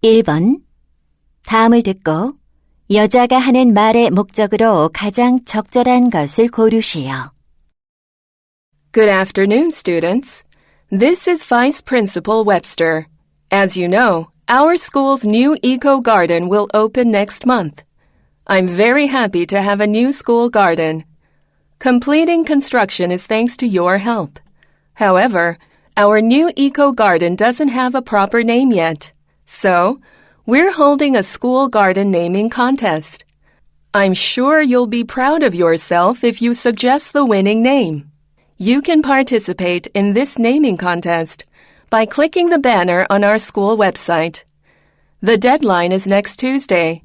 1번. 다음을 듣고 여자가 하는 말의 목적으로 가장 적절한 것을 고르시오. Good afternoon, students. This is Vice Principal Webster. As you know, our school's new eco garden will open next month. I'm very happy to have a new school garden. Completing construction is thanks to your help. However, our new eco garden doesn't have a proper name yet. So, we're holding a school garden naming contest. I'm sure you'll be proud of yourself if you suggest the winning name. You can participate in this naming contest by clicking the banner on our school website. The deadline is next Tuesday.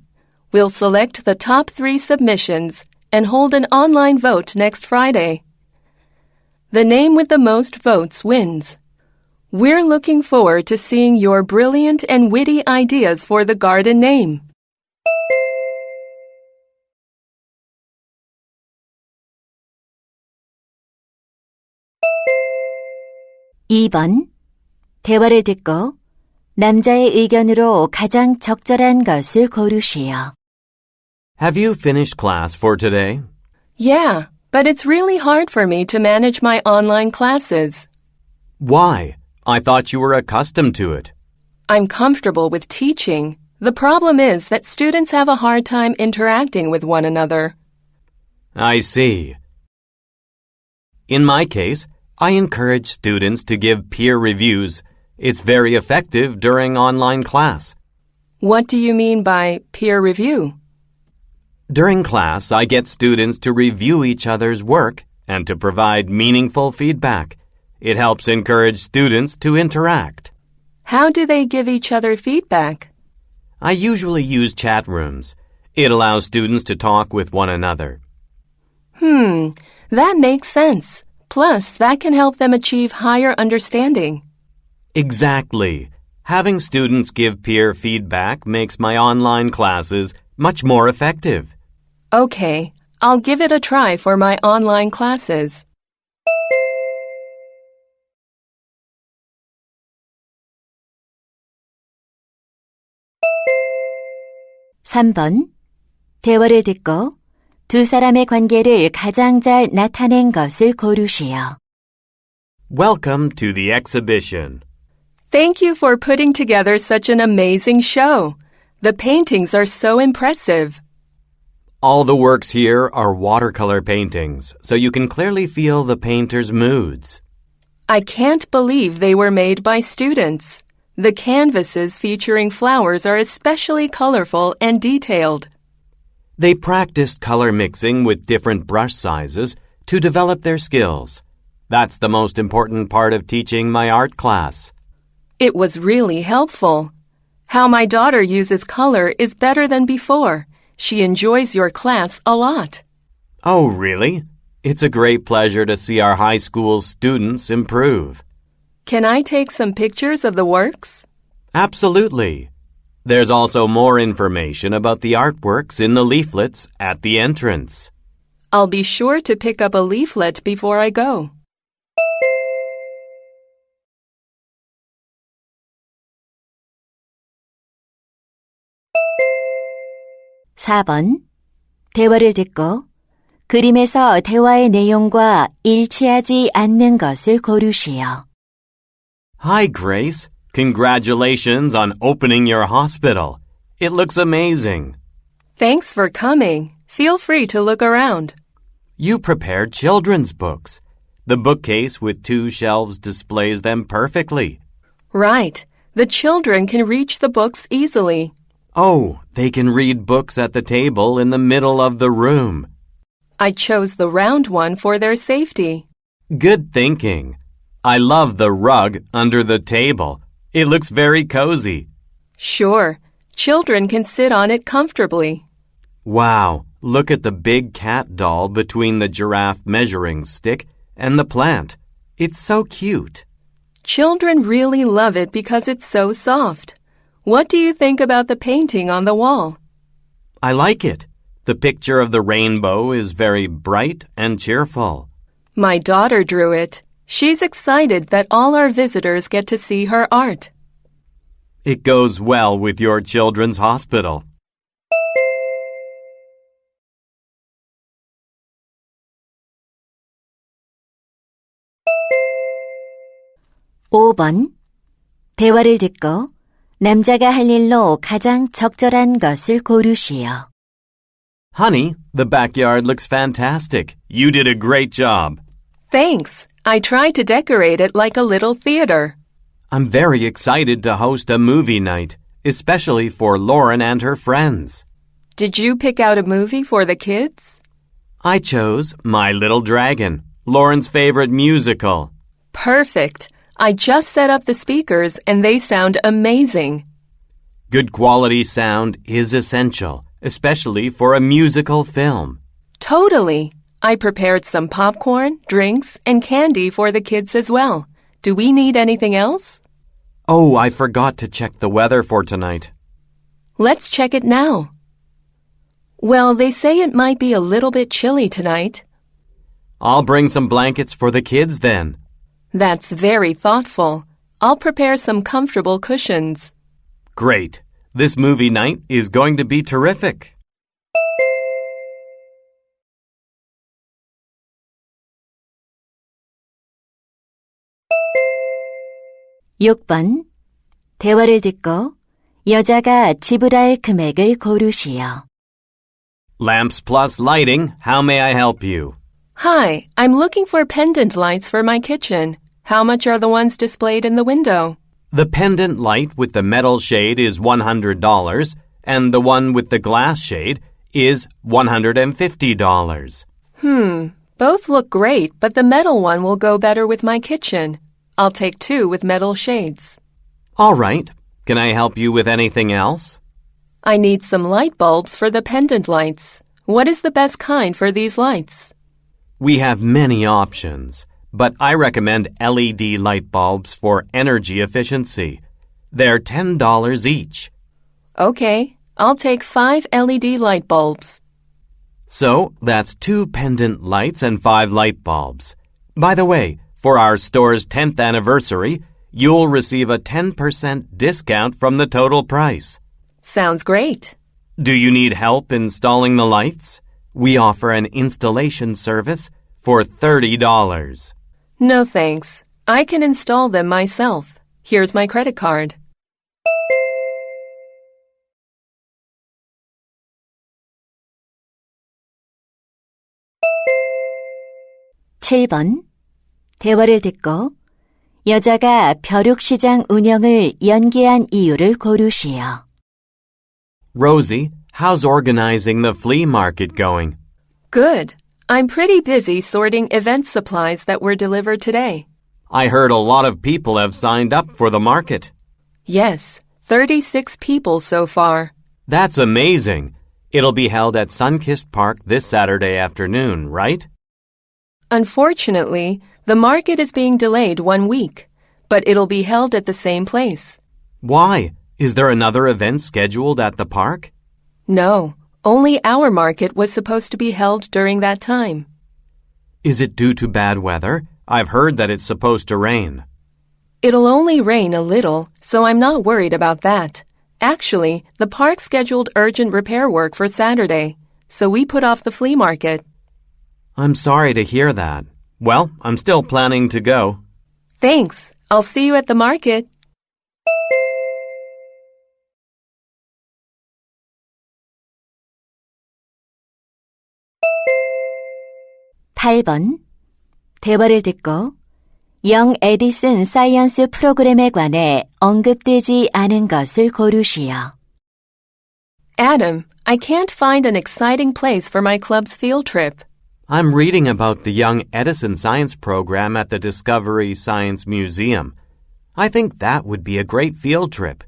We'll select the top 3 submissions and hold an online vote next Friday. The name with the most votes wins. We're looking forward to seeing your brilliant and witty ideas for the garden name. (2번) 대화를 듣고 남자의 의견으로 가장 적절한 것을 고르시오. Have you finished class for today? Yeah, but it's really hard for me to manage my online classes. Why? I thought you were accustomed to it. I'm comfortable with teaching. The problem is that students have a hard time interacting with one another. I see. In my case, I encourage students to give peer reviews. It's very effective during online class. What do you mean by peer review? During class, I get students to review each other's work and to provide meaningful feedback. It helps encourage students to interact. How do they give each other feedback? I usually use chat rooms. It allows students to talk with one another. That makes sense. Plus, that can help them achieve higher understanding. Exactly. Having students give peer feedback makes my online classes much more effective. Okay, I'll give it a try for my online classes. (3번) 대화를 듣고 두 사람의 관계를 가장 잘 나타낸 것을 고르시오. Welcome to the exhibition. Thank you for putting together such an amazing show. The paintings are so impressive. All the works here are watercolor paintings, so you can clearly feel the painter's moods. I can't believe they were made by students. The canvases featuring flowers are especially colorful and detailed. They practiced color mixing with different brush sizes to develop their skills. That's the most important part of teaching my art class. It was really helpful. How my daughter uses color is better than before. She enjoys your class a lot. Oh, really? It's a great pleasure to see our high school students improve. Can I take some pictures of the works? Absolutely. There's also more information about the artworks in the leaflets at the entrance. I'll be sure to pick up a leaflet before I go. (4번) 대화를 듣고 그림에서 대화의 내용과 일치하지 않는 것을 고르시오. Hi, Grace. Congratulations on opening your hospital. It looks amazing. Thanks for coming. Feel free to look around. You prepared children's books. The bookcase with 2 shelves displays them perfectly. Right. The children can reach the books easily. Oh, they can read books at the table in the middle of the room. I chose the round one for their safety. Good thinking. I love the rug under the table. It looks very cozy. Sure. Children can sit on it comfortably. Wow, look at the big cat doll between the giraffe measuring stick and the plant. It's so cute. Children really love it because it's so soft. What do you think about the painting on the wall? I like it. The picture of the rainbow is very bright and cheerful. My daughter drew it. She's excited that all our visitors get to see her art. It goes well with your children's hospital. (5번) 대화를 듣고 남자가 할 일로 가장 적절한 것을 고르시오. Honey, the backyard looks fantastic. You did a great job. Thanks. I tried to decorate it like a little theater. I'm very excited to host a movie night, especially for Lauren and her friends. Did you pick out a movie for the kids? I chose My Little Dragon, Lauren's favorite musical. Perfect. I just set up the speakers and they sound amazing. Good quality sound is essential, especially for a musical film. Totally. I prepared some popcorn, drinks, and candy for the kids as well. Do we need anything else? Oh, I forgot to check the weather for tonight. Let's check it now. Well, they say it might be a little bit chilly tonight. I'll bring some blankets for the kids then. That's very thoughtful. I'll prepare some comfortable cushions. Great. This movie night is going to be terrific. (6번) 대화를 듣고 여자가 지불할 금액을 고르시오. Lamps Plus Lighting, how may I help you? Hi, I'm looking for pendant lights for my kitchen. How much are the ones displayed in the window? The pendant light with the metal shade is $100, and the one with the glass shade is $150. Both look great, but the metal one will go better with my kitchen. I'll take 2 with metal shades. All right. Can I help you with anything else? I need some light bulbs for the pendant lights. What is the best kind for these lights? We have many options, but I recommend LED light bulbs for energy efficiency. They're $10 each. Okay, I'll take 5 LED light bulbs. So that's 2 pendant lights and 5 light bulbs. By the way, for our store's 10th anniversary, you'll receive a 10% discount from the total price. Sounds great. Do you need help installing the lights? We offer an installation service for $30. No thanks. I can install them myself. Here's my credit card. (7번) 대화를 듣고 여자가 벼룩시장 운영을 연기한 이유를 고르시오. Rosie, how's organizing the flea market going? Good. I'm pretty busy sorting event supplies that were delivered today. I heard a lot of people have signed up for the market. Yes, 36 people so far. That's amazing. It'll be held at Sunkist Park this Saturday afternoon, right? Unfortunately, the market is being delayed 1 week, but it'll be held at the same place. Why? Is there another event scheduled at the park? No, only our market was supposed to be held during that time. Is it due to bad weather? I've heard that it's supposed to rain. It'll only rain a little, so I'm not worried about that. Actually, the park scheduled urgent repair work for Saturday, so we put off the flea market. I'm sorry to hear that. Well, I'm still planning to go. Thanks. I'll see you at the market. (8번) 대화를 듣고 영 에디슨 사이언스 프로그램에 관해 언급되지 않은 것을 고르시오. Adam, I can't find an exciting place for my club's field trip. I'm reading about the Young Edison Science Program at the Discovery Science Museum. I think that would be a great field trip.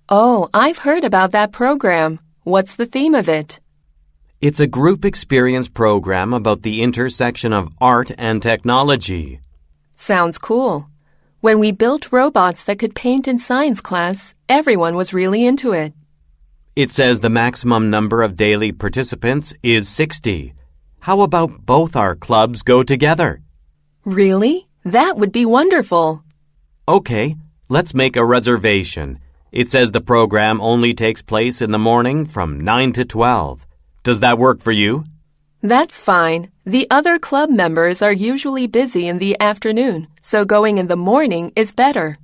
Oh, I've heard about that program. What's the theme of it? It's a group experience program about the intersection of art and technology. Sounds cool. When we built robots that could paint in science class, everyone was really into it. It says the maximum number of daily participants is 60. How about both our clubs go together? Really? That would be wonderful. Okay, let's make a reservation. It says the program only takes place in the morning from 9 to 12. Does that work for you? That's fine. The other club members are usually busy in the afternoon, so going in the morning is better.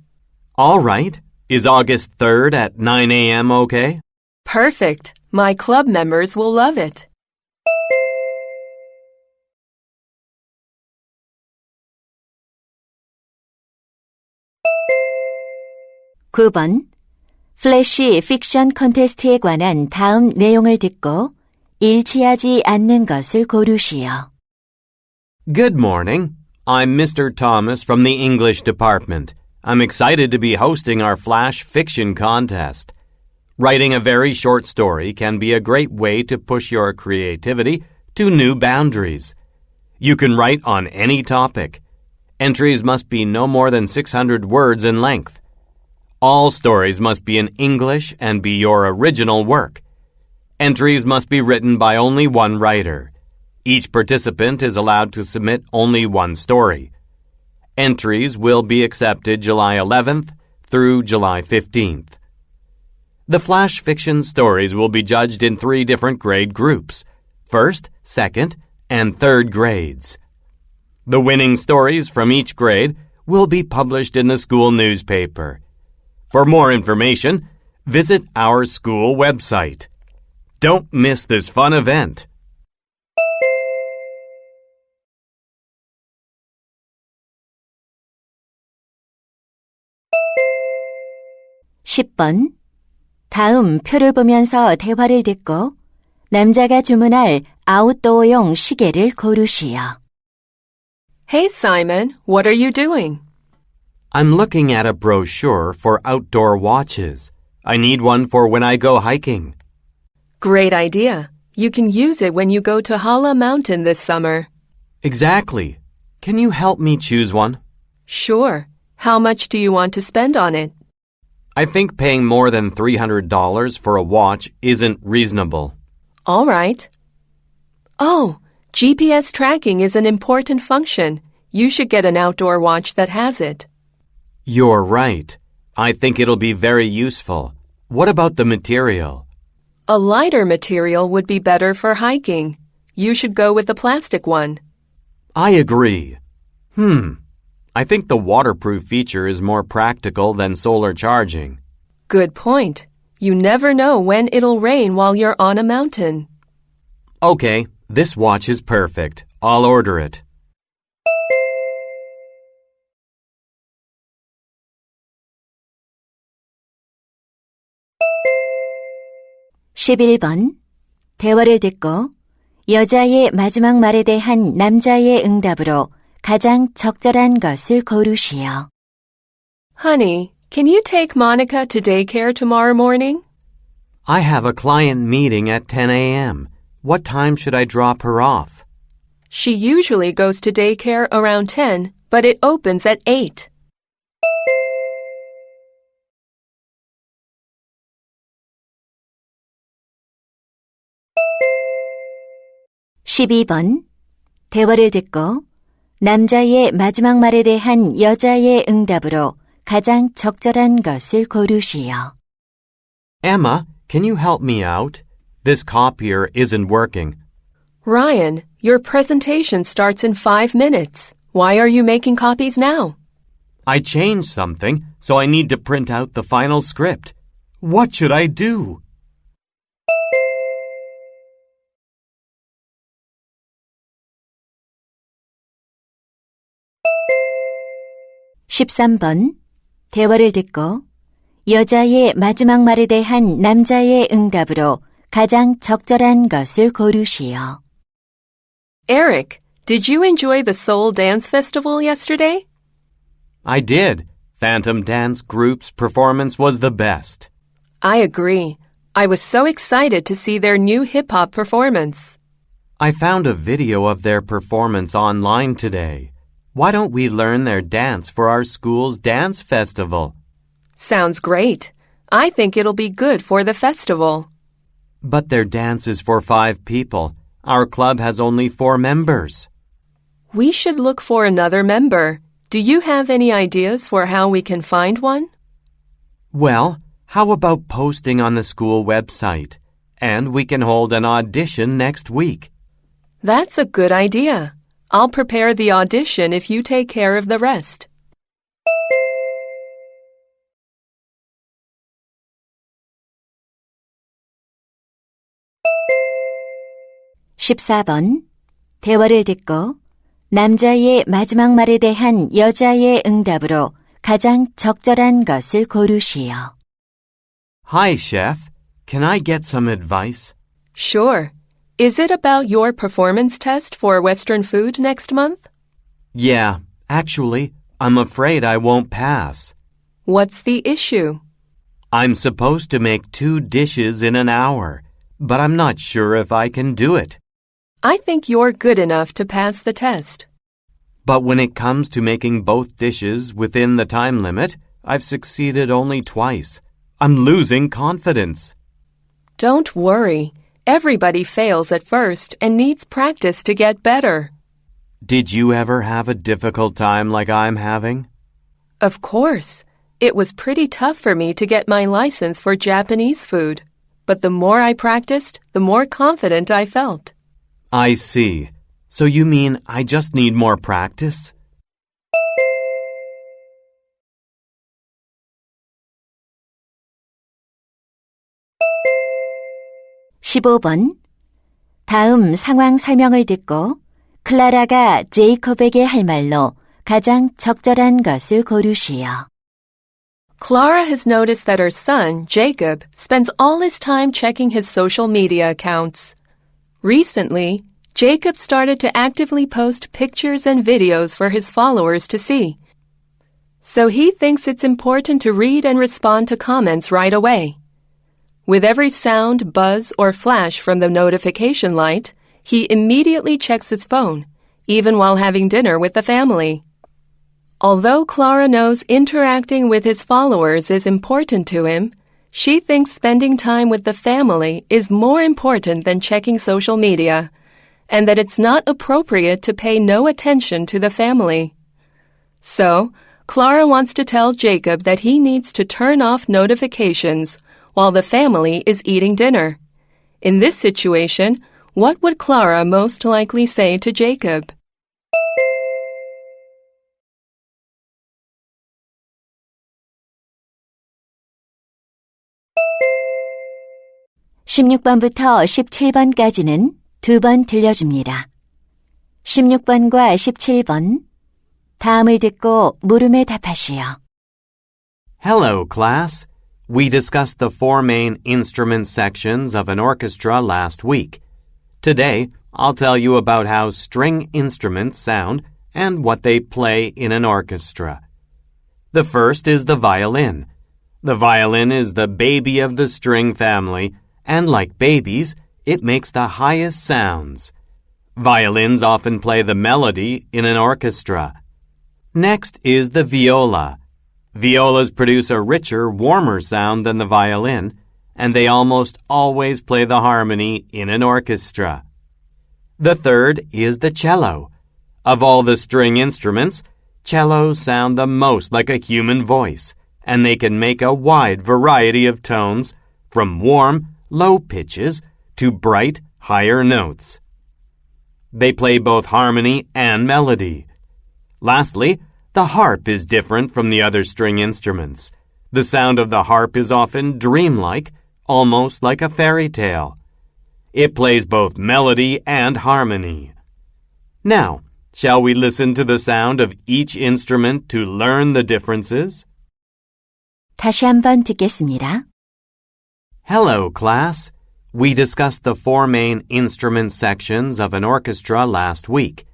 All right. Is August 3rd at 9 a.m. okay? Perfect. My club members will love it. (9번) 플래시 픽션 콘테스트에 관한 다음 내용을 듣고 일치하지 않는 것을 고르시오. Good morning. I'm Mr. Thomas from the English department. I'm excited to be hosting our flash fiction contest. Writing a very short story can be a great way to push your creativity to new boundaries. You can write on any topic. Entries must be no more than 600 words in length. All stories must be in English and be your original work. Entries must be written by only one writer. Each participant is allowed to submit only one story. Entries will be accepted July 11th through July 15th. The flash fiction stories will be judged in 3 different grade groups: first, second, and third grades. The winning stories from each grade will be published in the school newspaper. For more information, visit our school website. Don't miss this fun event. (10번) 다음 표를 보면서 대화를 듣고 남자가 주문할 아웃도어용 시계를 고르시오. Hey, Simon, what are you doing? I'm looking at a brochure for outdoor watches. I need one for when I go hiking. Great idea. You can use it when you go to Hala Mountain this summer. Exactly. Can you help me choose one? Sure. How much do you want to spend on it? I think paying more than $300 for a watch isn't reasonable. All right. Oh, GPS tracking is an important function. You should get an outdoor watch that has it. You're right. I think it'll be very useful. What about the material? A lighter material would be better for hiking. You should go with the plastic one. I agree. I think the waterproof feature is more practical than solar charging. Good point. You never know when it'll rain while you're on a mountain. Okay, this watch is perfect. I'll order it. (11번) 대화를 듣고 여자의 마지막 말에 대한 남자의 응답으로 가장 적절한 것을 고르시오. Honey, can you take Monica to daycare tomorrow morning? I have a client meeting at 10 a.m. What time should I drop her off? She usually goes to daycare around 10, but it opens at 8. (12번) 대화를 듣고 남자의 마지막 말에 대한 여자의 응답으로 가장 적절한 것을 고르시오. Emma, can you help me out? This copier isn't working. Ryan, your presentation starts in 5 minutes. Why are you making copies now? I changed something, so I need to print out the final script. What should I do? (13번) 대화를 듣고 여자의 마지막 말에 대한 남자의 응답으로 가장 적절한 것을 고르시오. Eric, did you enjoy the Seoul Dance Festival yesterday? I did. Phantom Dance Group's performance was the best. I agree. I was so excited to see their new hip-hop performance. I found a video of their performance online today. Why don't we learn their dance for our school's dance festival? Sounds great. I think it'll be good for the festival. But their dance is for 5 people. Our club has only 4 members. We should look for another member. Do you have any ideas for how we can find one? Well, How about posting on the school website? And we can hold an audition next week. That's a good idea. I'll prepare the audition if you take care of the rest. (14번) 대화를 듣고 남자의 마지막 말에 대한 여자의 응답으로 가장 적절한 것을 고르시오. Hi, chef. Can I get some advice? Sure. Is it about your performance test for Western food next month? Yeah, actually, I'm afraid I won't pass. What's the issue? I'm supposed to make 2 dishes in an hour, but I'm not sure if I can do it. I think you're good enough to pass the test. But when it comes to making both dishes within the time limit, I've succeeded only twice. I'm losing confidence. Don't worry. Everybody fails at first and needs practice to get better. Did you ever have a difficult time like I'm having? Of course. It was pretty tough for me to get my license for Japanese food. But the more I practiced, the more confident I felt. I see. So you mean I just need more practice? (15번) 다음 상황 설명을 듣고 클라라가 제이콥에게 할 말로 가장 적절한 것을 고르시오. Clara has noticed that her son, Jacob, spends all his time checking his social media accounts. Recently, Jacob started to actively post pictures and videos for his followers to see. So he thinks it's important to read and respond to comments right away. With every sound, buzz, or flash from the notification light, he immediately checks his phone, even while having dinner with the family. Although Clara knows interacting with his followers is important to him, she thinks spending time with the family is more important than checking social media, and that it's not appropriate to pay no attention to the family. So, Clara wants to tell Jacob that he needs to turn off notifications while the family is eating dinner. In this situation, what would Clara most likely say to Jacob? (16번부터 17번까지는 2번 들려줍니다. 16번과 17번 다음을 듣고 물음에 답하시오. Hello, class. We discussed the 4 main instrument sections of an orchestra last week. Today, I'll tell you about how string instruments sound and what they play in an orchestra. The first is the violin. The violin is the baby of the string family, and like babies, it makes the highest sounds. Violins often play the melody in an orchestra. Next is the viola. Violas produce a richer, warmer sound than the violin, and they almost always play the harmony in an orchestra. The third is the cello. Of all the string instruments, cellos sound the most like a human voice, and they can make a wide variety of tones, from warm, low pitches to bright, higher notes. They play both harmony and melody. Lastly, the harp is different from the other string instruments. The sound of the harp is often dreamlike, almost like a fairy tale. It plays both melody and harmony. Now, shall we listen to the sound of each instrument to learn the differences? 다시 한번 듣겠습니다. Hello, class. We discussed the 4 main instrument sections of an orchestra last week.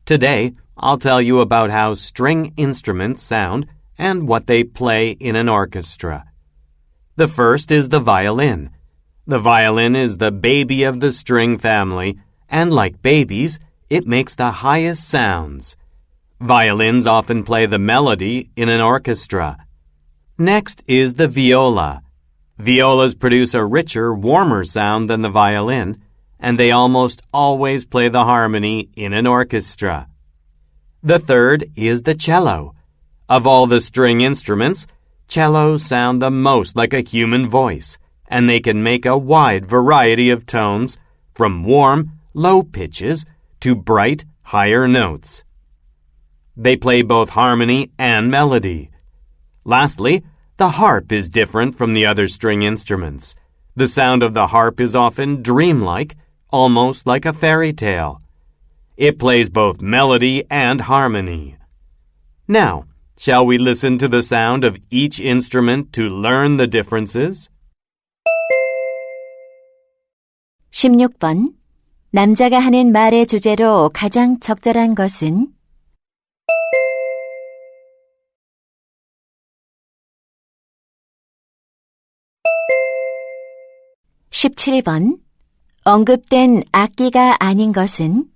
Today, I'll tell you about how string instruments sound and what they play in an orchestra. The first is the violin. The violin is the baby of the string family, and like babies, it makes the highest sounds. Violins often play the melody in an orchestra. Next is the viola. Violas produce a richer, warmer sound than the violin, and they almost always play the harmony in an orchestra. The third is the cello. Of all the string instruments, cellos sound the most like a human voice, and they can make a wide variety of tones, from warm, low pitches to bright, higher notes. They play both harmony and melody. Lastly, the harp is different from the other string instruments. The sound of the harp is often dreamlike, almost like a fairy tale. It plays both melody and harmony. Now, shall we listen to the sound of each instrument to learn the differences? 16번. 남자가 하는 말의 주제로 가장 적절한 것은? 17번. 언급된 악기가 아닌 것은?